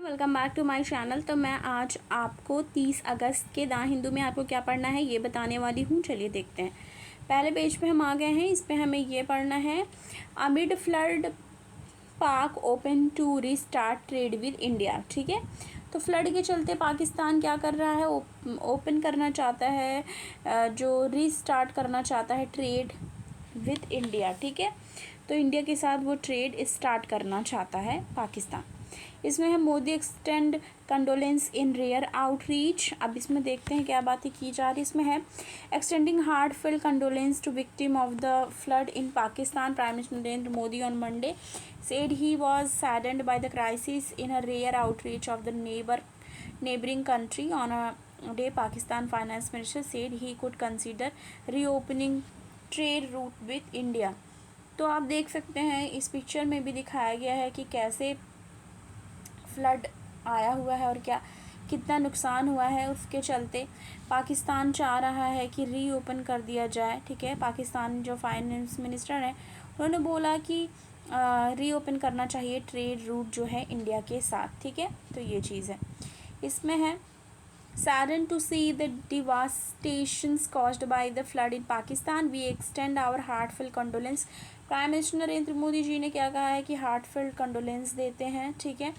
Welcome back to my channel. तो मैं आज आपको 30 अगस्त के द हिंदू में आपको क्या पढ़ना है ये बताने वाली हूँ। चलिए देखते हैं। पहले पेज पे हम आ गए हैं। इस पे हमें ये पढ़ना है, amid flood Pak open to restart trade with India. ठीक है, तो फ्लड के चलते पाकिस्तान क्या कर रहा है, ओपन करना चाहता है, जो रीस्टार्ट करना चाहता है ट्रेड विद इंडिया। ठीक है, तो इंडिया के साथ वो ट्रेड स्टार्ट करना चाहता है पाकिस्तान। इसमें है मोदी एक्सटेंड कंडोलेंस इन रेयर आउटरीच। अब इसमें देखते हैं क्या बातें की जा रही। इसमें है extending heartfelt condolence to victim of the flood in Pakistan. Prime minister Narendra Modi on Monday said he was saddened by the crisis in a rare outreach of the neighboring country. On a day, Pakistan finance minister said he could consider reopening trade route with India. तो आप देख सकते हैं इस picture में भी दिखाया गया है कि कैसे फ्लड आया हुआ है और क्या कितना नुकसान हुआ है। उसके चलते पाकिस्तान चाह रहा है कि रीओपन कर दिया जाए। ठीक है, पाकिस्तान जो फाइनेंस मिनिस्टर हैं उन्होंने बोला कि रीओपन करना चाहिए ट्रेड रूट जो है इंडिया के साथ। ठीक है, तो ये चीज़ है। इसमें है saddened to see the devastations caused by the flood in Pakistan. We extend our heartfelt condolence. Prime minister Narendra Modi ji ने क्या कहा है कि हार्टफेल्ट कंडोलेंस देते हैं। ठीक है,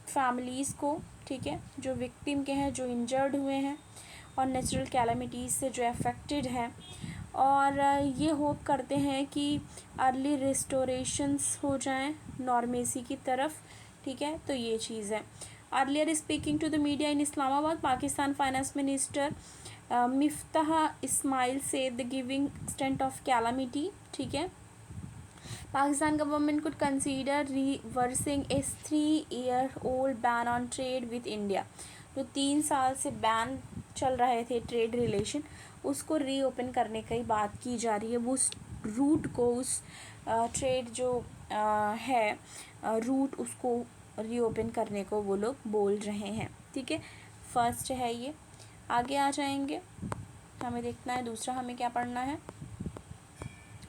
फैमिलीज़ को, ठीक है, जो विक्टिम के हैं, जो इंजर्ड हुए हैं और नेचुरल कैलामिटीज़ से जो अफेक्टेड हैं, और ये होप करते हैं कि अर्ली रिस्टोरेशंस हो जाएं नॉर्मेसी की तरफ। ठीक है, तो ये चीज़ है। Earlier speaking to the media in Islamabad, Pakistan finance minister Miftah Ismail से the giving extent of calamity. ठीक है, Pakistan government could consider reversing a 3-year-old ban on trade with India. जो 3 साल से बैन चल रहे थे ट्रेड रिलेशन, उसको रीओपन करने की बात की जा रही है। वो उस रूट को, उस ट्रेड जो है रूट, उसको रीओपन करने को वो लोग बोल रहे हैं। ठीक है, फर्स्ट है ये। आगे आ जाएंगे, हमें देखना है दूसरा हमें क्या पढ़ना है।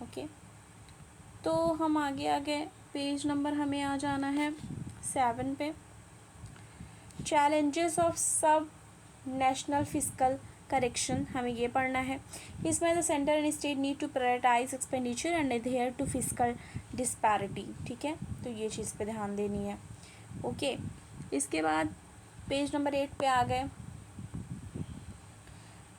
ओके, तो हम आगे पेज नंबर हमें आ जाना है 7 पे। Challenges of sub national fiscal correction, हमें ये पढ़ना है। इसमें the centre and state need to prioritise expenditure and adhere to fiscal disparity. ठीक है, तो ये चीज़ पे ध्यान देनी है। ओके, इसके बाद पेज नंबर 8 पे आ गए।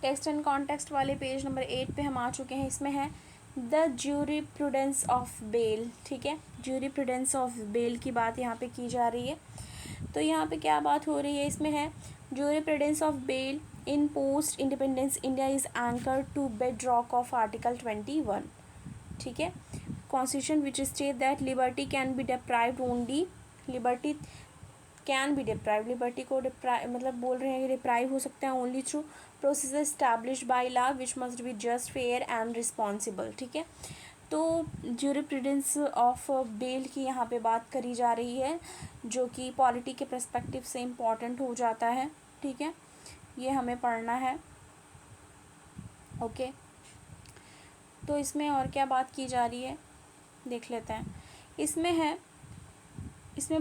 टेक्स्ट एंड कॉन्टेक्स्ट वाले पेज नंबर 8 पे हम आ चुके हैं। इसमें है द ज्यूरिप्रूडेंस ऑफ बेल। ठीक है, ज्यूरिप्रूडेंस ऑफ बेल की बात यहाँ पे की जा रही है। तो यहाँ पे क्या बात हो रही है, इसमें है jurisprudence of bail in post independence India is anchor to bed rock of article 21। ठीक है, constitution which state that liberty can be deprived only, liberty can be deprive, liberty को मतलब बोल रहे हैं कि डिप्राइव हो सकता है only through process establish by law which must be just, fair and responsible. ठीक है, तो ज्यूरिप्रूडेंस ऑफ बेल की यहाँ पे बात करी जा रही है, जो कि पॉलिटी के पर्सपेक्टिव से इम्पॉर्टेंट हो जाता है। ठीक है, ये हमें पढ़ना है। ओके, तो इसमें और क्या बात की जा रही है देख लेते हैं। इसमें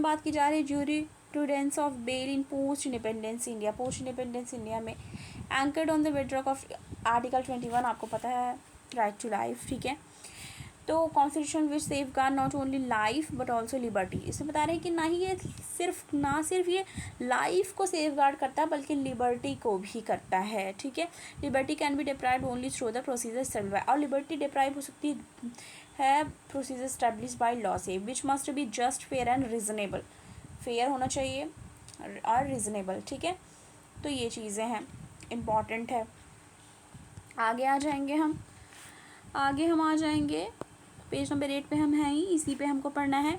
बात की जा रही है jurisprudence of bail in post independence India. Post independence India में anchored on the bedrock of article 21, आपको पता है, राइट टू लाइफ। ठीक है, तो constitution which safe guard not only life but also liberty. इसमें बता रहे हैं कि ना सिर्फ ये लाइफ को सेफ गार्ड करता है बल्कि लिबर्टी को भी करता है। ठीक है, liberty can be deprived only through the procedure established, और लिबर्टी डिप्राइव हो सकती है प्रोसीजर एस्टैब्लिश्ड बाय लॉ से, which must be just, fair and reasonable. Fair होना चाहिए और रिजनेबल। ठीक है, तो ये चीज़ें हैं, इम्पॉर्टेंट है। आगे आ जाएंगे हम आ जाएंगे पेज नंबर 8 पे हम हैं ही, इसी पे हमको पढ़ना है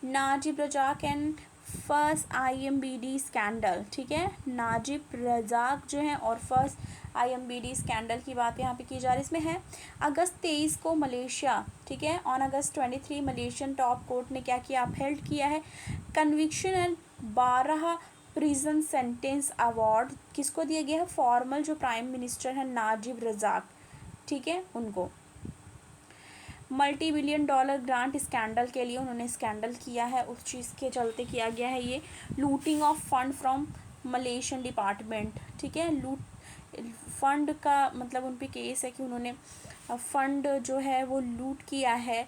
Najib Razak and first IMBD scandal. ठीक है, नाजिब रजाक जो है और फर्स्ट IMBD स्कैंडल की बात यहाँ पे की जा रही है। इसमें है अगस्त 23 को मलेशिया, ठीक है, on August 23 Malaysian top court ने क्या किया, अपहेल्ड किया है conviction and 12 prison sentence award. किसको दिया गया है, फॉर्मल जो प्राइम मिनिस्टर है नाजिब रजाक, ठीक है, उनको। Multi billion dollar grant scandal के लिए उन्होंने स्कैंडल किया है, उस चीज़ के चलते किया गया है ये। Looting of fund from Malaysian department, ठीक है, लूट फंड का मतलब उन पे केस है कि उन्होंने फंड जो है वो लूट किया है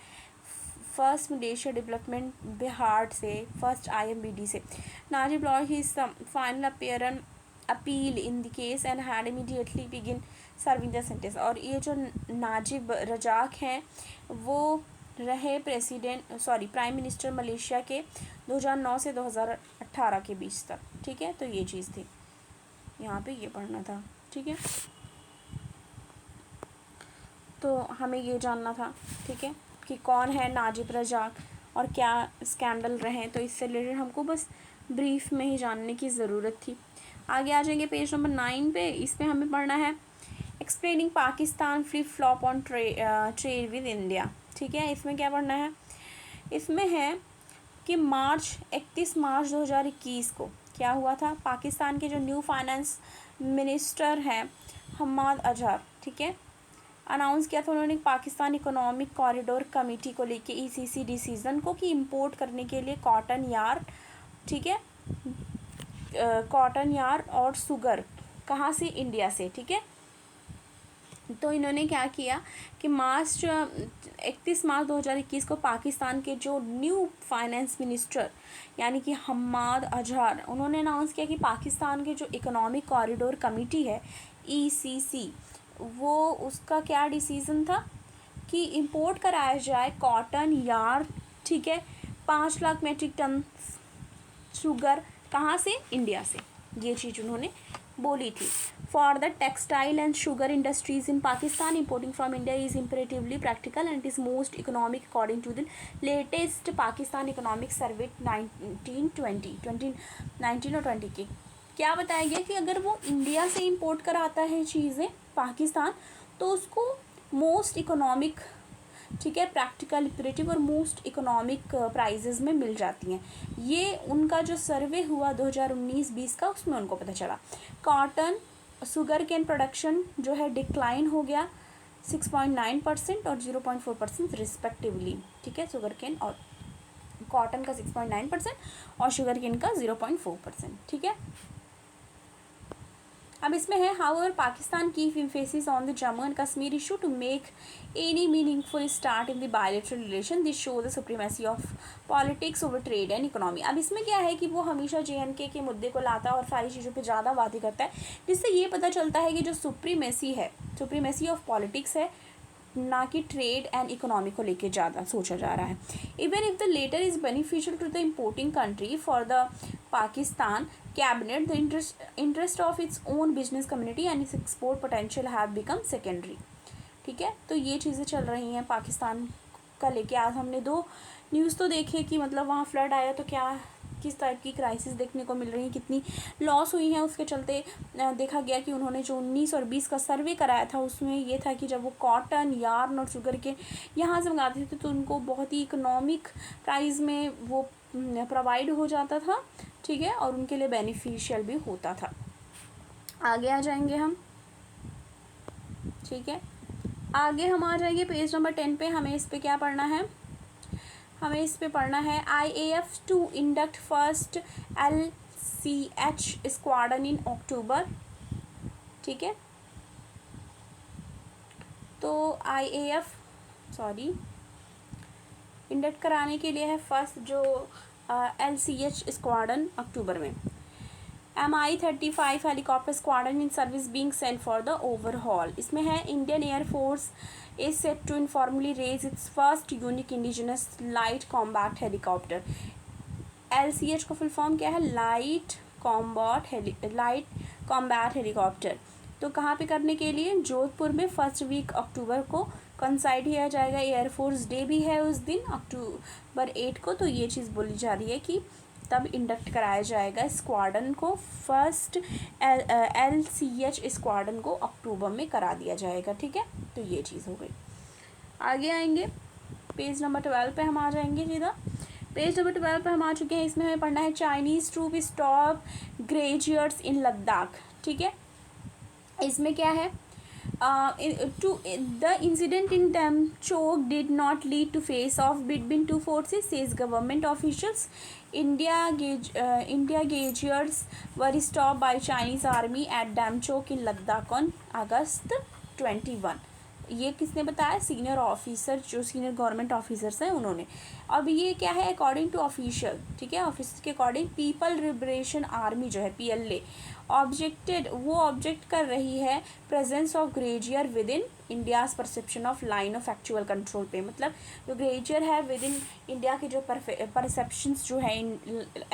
फर्स्ट मलेशिया डेवलपमेंट बिहार से, फर्स्ट IMBD से। Najib launch his final appeal in the case and had immediately begin serving the sentence. और ये जो नाजिब रजाक हैं वो रहे प्राइम मिनिस्टर मलेशिया के 2009 से 2018 के बीच तक, ठीक है। तो ये चीज़ थी, यहाँ पे ये पढ़ना था, ठीक है। तो हमें ये जानना था, ठीक है, कि कौन है नाजिब रजाक और क्या स्कैंडल रहे, तो इससे रिलेटेड हमको बस ब्रीफ में ही जानने की ज़रूरत थी। आगे आ जाएंगे पेज नंबर 9 पे। इसमें हमें पढ़ना है explaining Pakistan flip flop on trade with India, ठीक है। इसमें क्या पढ़ना है, इसमें है कि 31 मार्च 2021 को क्या हुआ था, पाकिस्तान के जो न्यू फाइनेंस मिनिस्टर हैं हम्माद अजहर, ठीक है, अनाउंस किया था उन्होंने पाकिस्तान इकोनॉमिक कॉरिडोर कमेटी को लेके ECC डिसीज़न को कि इंपोर्ट करने के लिए कॉटन यार्न, ठीक है, कॉटन यार्न और शुगर कहाँ से, इंडिया से, ठीक है। तो इन्होंने क्या किया कि 31 मार्च 2021 को पाकिस्तान के जो न्यू फाइनेंस मिनिस्टर यानी कि हम्माद अजहर, उन्होंने अनाउंस किया कि पाकिस्तान के जो इकोनॉमिक कॉरिडोर कमेटी है ECC, वो उसका क्या डिसीज़न था कि इंपोर्ट कराया जाए कॉटन यार्न, ठीक है, 5 लाख मेट्रिक टन शुगर कहाँ से, इंडिया से। ये चीज़ उन्होंने बोली थी। For the textile and sugar industries in Pakistan importing from India is imperatively practical and is most economic according to the latest Pakistan economic survey 19 और 20 के। क्या बताया गया कि अगर वो इंडिया से इंपोर्ट कराता है चीज़ें पाकिस्तान, तो उसको मोस्ट इकोनॉमिक, ठीक है, प्रैक्टिकल इम्परेटिव और मोस्ट इकोनॉमिक प्राइजेज़ में मिल जाती हैं। ये उनका जो सर्वे हुआ 2019-20 का, उसमें उनको पता चला। कॉटन शुगर केन प्रोडक्शन जो है डिक्लाइन हो गया 6.9% और 0.4% रिस्पेक्टिवली, ठीक है, शुगर केन और कॉटन का 6.9% और शुगर केन का 0.4%, ठीक है। अब इसमें है however Pakistan keep emphasis on the Jammu and Kashmir issue to make any meaningful start in the bilateral relation, this show the supremacy of politics over trade and economy. अब इसमें क्या है कि वो हमेशा JNK के मुद्दे को लाता है और सारी चीज़ों पे ज़्यादा बातें करता है, जिससे ये पता चलता है कि जो सुप्रीमेसी ऑफ पॉलिटिक्स है, ना कि ट्रेड एंड इकोनॉमी को लेके ज़्यादा सोचा जा रहा है। Even if the latter is beneficial to the importing country for the Pakistan cabinet, the interest of its own business community and its export potential have become secondary, ठीक है। तो ये चीज़ें चल रही हैं पाकिस्तान का लेके। आज हमने 2 न्यूज़ तो देखे कि मतलब वहाँ फ्लड आया तो क्या किस टाइप की क्राइसिस देखने को मिल रही है, कितनी लॉस हुई है, उसके चलते देखा गया कि उन्होंने जो 19 और 20 का सर्वे कराया था उसमें ये था कि जब वो कॉटन यार्न और शुगर के यहाँ से मंगाते थे तो उनको बहुत ही इकोनॉमिक प्राइस में वो प्रोवाइड हो जाता था, ठीक है, और उनके लिए बेनिफिशियल भी होता था। आगे आ जाएंगे हम, ठीक है, आगे हम आ जाएंगे पेज नंबर 10 पे। हमें इस पे क्या पढ़ना है, हमें इस पे पढ़ना है IAF to induct first LCH squadron in October, ठीक है। तो IAF इंडक्ट कराने के लिए है फर्स्ट जो LCH स्क्वाडन अक्टूबर में। MI-35 helicopter squadron in service being sent for the overhaul. इसमें है Indian air force is set to informally raise its first unique indigenous light combat helicopter। LCH का फुल फॉर्म क्या है, लाइट कॉम्बैट हेलीकॉप्टर। तो कहाँ पे करने के लिए, जोधपुर में फर्स्ट वीक अक्टूबर को कंसाइड किया जाएगा। एयरफोर्स डे भी है उस दिन अक्टूबर 8 को। तो ये चीज़ बोली जा रही है कि तब इंडक्ट कराया जाएगा स्क्वाडन को, फर्स्ट LCH स्क्वाडन को अक्टूबर में करा दिया जाएगा, ठीक है। तो ये चीज़ हो गई। आगे आएंगे पेज नंबर 12 पे हम आ जाएंगे सीधा। पेज नंबर 12 पे हम आ चुके हैं। इसमें हमें पढ़ना है चाइनीज़ ट्रूप स्टॉप ग्रेजियर्स इन लद्दाख, ठीक है। इसमें क्या है, The incident in Damchok did not lead to face-off between two forces, says government officials. India Gaziers were stopped by Chinese army at Damchok in Ladakh on August 21. ये किसने बताया? Senior officer, जो senior government officers हैं उन्होंने. अब ये क्या है? अकॉर्डिंग टू ऑफिशियल, ठीक है, ऑफिसर के अकॉर्डिंग पीपल लिबरेशन आर्मी जो है PLA ऑब्जेक्ट कर रही है presence of grazier within India's perception of line of actual control पे. मतलब जो ग्रेजियर है विद इन इंडिया के जो परसेप्शंस जो है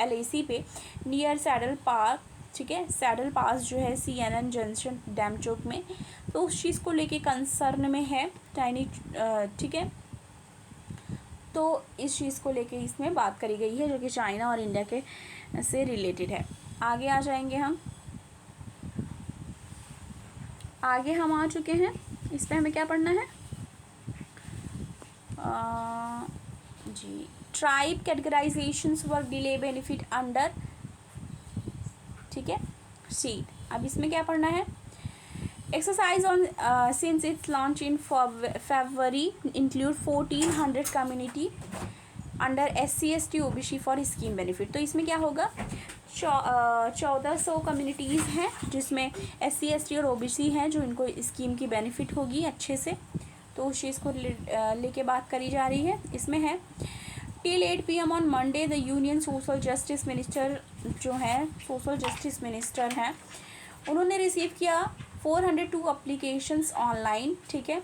LAC पे नियर सैडल पार्क, ठीक है, सैडल पास जो है CNN जंक्शन डैमचौक में, तो उस चीज़ को लेके कंसर्न में है चाइनीज, ठीक है. तो इस चीज़ को लेके इसमें बात करी गई है जो कि चाइना और इंडिया के से रिलेटेड है. आगे आ जाएंगे हम. आगे हम आ चुके हैं. इस पर हमें क्या पढ़ना है? जी, tribe categorisations work delay benefit under, ठीक है, सीट. अब इसमें क्या पढ़ना है? Exercise on since its launch in February include 1400 community under SC/ST OBC for scheme benefit. तो इसमें क्या होगा? 1400 कम्युनिटीज़ हैं जिसमें SC/ST और OBC हैं जो इनको स्कीम की बेनिफिट होगी अच्छे से. तो उस चीज़ को लेके बात करी जा रही है. इसमें है till 8 PM on Monday the union social justice minister जो हैं, सोशल जस्टिस मिनिस्टर हैं, उन्होंने रिसीव किया 402 अप्लीकेशंस ऑनलाइन, ठीक है,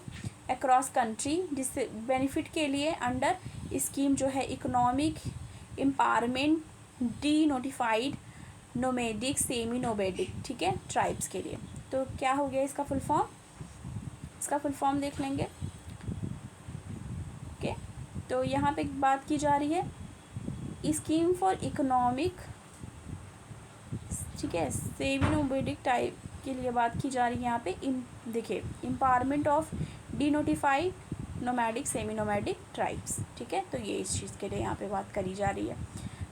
अक्रॉस कंट्री, जिससे बेनिफिट के लिए अंडर स्कीम जो है economic empowerment D notified nomadic semi nomadic, ठीक है, ट्राइब्स के लिए. तो क्या हो गया इसका फुल फॉर्म? इसका फुल फॉर्म देख लेंगे. ओके, तो यहाँ पे बात की जा रही है स्कीम फॉर इकोनॉमिक, ठीक है, सेमी नोमेडिक टाइप के लिए बात की जा रही है यहाँ पे. देखिए, empowerment of D notified nomadic semi nomadic tribes, ठीक है. तो ये इस चीज़ के लिए यहाँ पे बात करी जा रही है.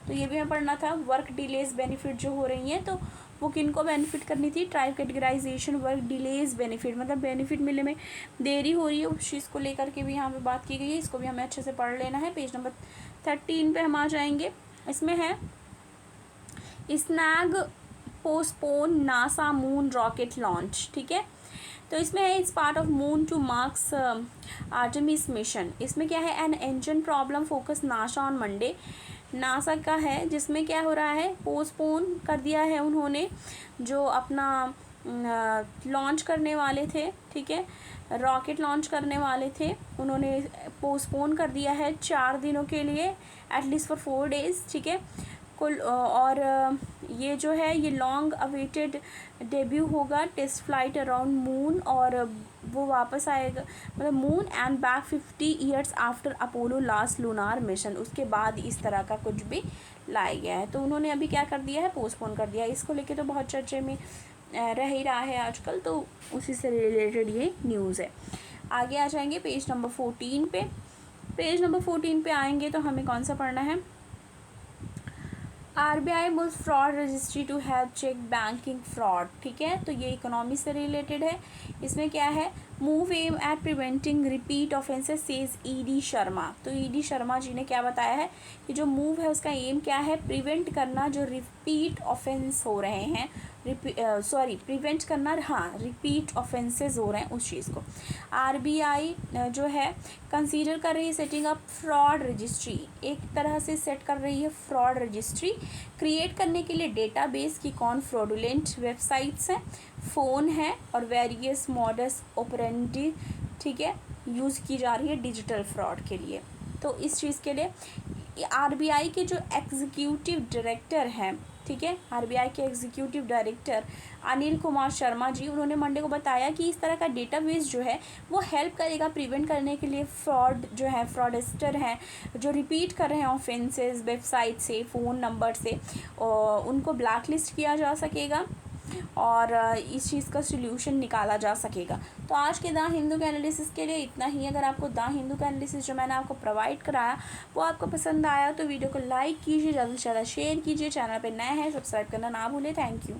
तो ये भी हमें पढ़ना था. वर्क डिलेज बेनिफिट जो हो रही हैं, तो वो किन को बेनिफिट करनी थी? Tribe categorisation work delays benefit, मतलब बेनिफिट मिलने में देरी हो रही है, उस चीज़ को लेकर के भी यहाँ पे बात की गई है. इसको भी हमें अच्छे से पढ़ लेना है. पेज नंबर 13 पे हम आ जाएंगे. इसमें है snag postpone NASA moon rocket launch, ठीक है. तो इसमें है it's part of moon to Mars Artemis mission. इसमें क्या है? An engine problem focus NASA on Monday. NASA का है जिसमें क्या हो रहा है? पोस्टपोन कर दिया है उन्होंने, जो अपना लॉन्च करने वाले थे, ठीक है, रॉकेट लॉन्च करने वाले थे, उन्होंने पोस्टपोन कर दिया है 4 दिनों के लिए, एटलीस्ट फॉर 4 days, ठीक है. कुल और ये जो है ये लॉन्ग अवेटेड डेब्यू होगा टेस्ट फ्लाइट अराउंड मून, और वो वापस आएगा, मतलब moon and back 50 years after Apollo last lunar mission. उसके बाद इस तरह का कुछ भी लाया गया है. तो उन्होंने अभी क्या कर दिया है? पोस्टपोन कर दिया है. इसको लेके तो बहुत चर्चे में रह ही रहा है आजकल, तो उसी से रिलेटेड ये न्यूज़ है. आगे आ जाएंगे पेज नंबर 14 पे. पेज नंबर 14 पे आएंगे तो हमें कौन सा पढ़ना है? RBI most fraud registry to help check banking fraud, ठीक है. तो ये इकोनॉमी से रिलेटेड है. इसमें क्या है? Move aim at preventing repeat offences says ED Sharma. तो ED शर्मा जी ने क्या बताया है कि जो मूव है उसका एम क्या है? प्रिवेंट करना जो रिपीट ऑफेंस हो रहे हैं, प्रिवेंट करना, हाँ, रिपीट ऑफेंसेस हो रहे हैं उस चीज़ को. RBI जो है कंसीडर कर रही है सेटिंग अप फ्रॉड रजिस्ट्री, एक तरह से सेट कर रही है फ्रॉड रजिस्ट्री क्रिएट करने के लिए डेटाबेस की कौन फ्रॉडुलेंट वेबसाइट्स हैं, फ़ोन है और वेरियस मॉडस ऑपरेंडी, ठीक है, यूज़ की जा रही है डिजिटल फ्रॉड के लिए. तो इस चीज़ के लिए RBI के जो एग्जीक्यूटिव डायरेक्टर हैं, ठीक है, RBI के एग्जीक्यूटिव डायरेक्टर अनिल कुमार शर्मा जी, उन्होंने मंडे को बताया कि इस तरह का डेटाबेस जो है वो हेल्प करेगा प्रिवेंट करने के लिए फ्रॉड जो है, फ्रॉडस्टर हैं जो रिपीट कर रहे हैं ऑफेंसेस वेबसाइट से, फ़ोन नंबर से, और उनको ब्लैकलिस्ट किया जा सकेगा और इस चीज़ का सल्यूशन निकाला जा सकेगा. तो आज के द हिंदू के एनालिसिस के लिए इतना ही. अगर आपको द हिंदू का एनालिसिस जो मैंने आपको प्रोवाइड कराया वो आपको पसंद आया तो वीडियो को लाइक कीजिए, ज़्यादा से ज़्यादा शेयर कीजिए, चैनल पे नए हैं सब्सक्राइब करना ना भूलें. Thank you.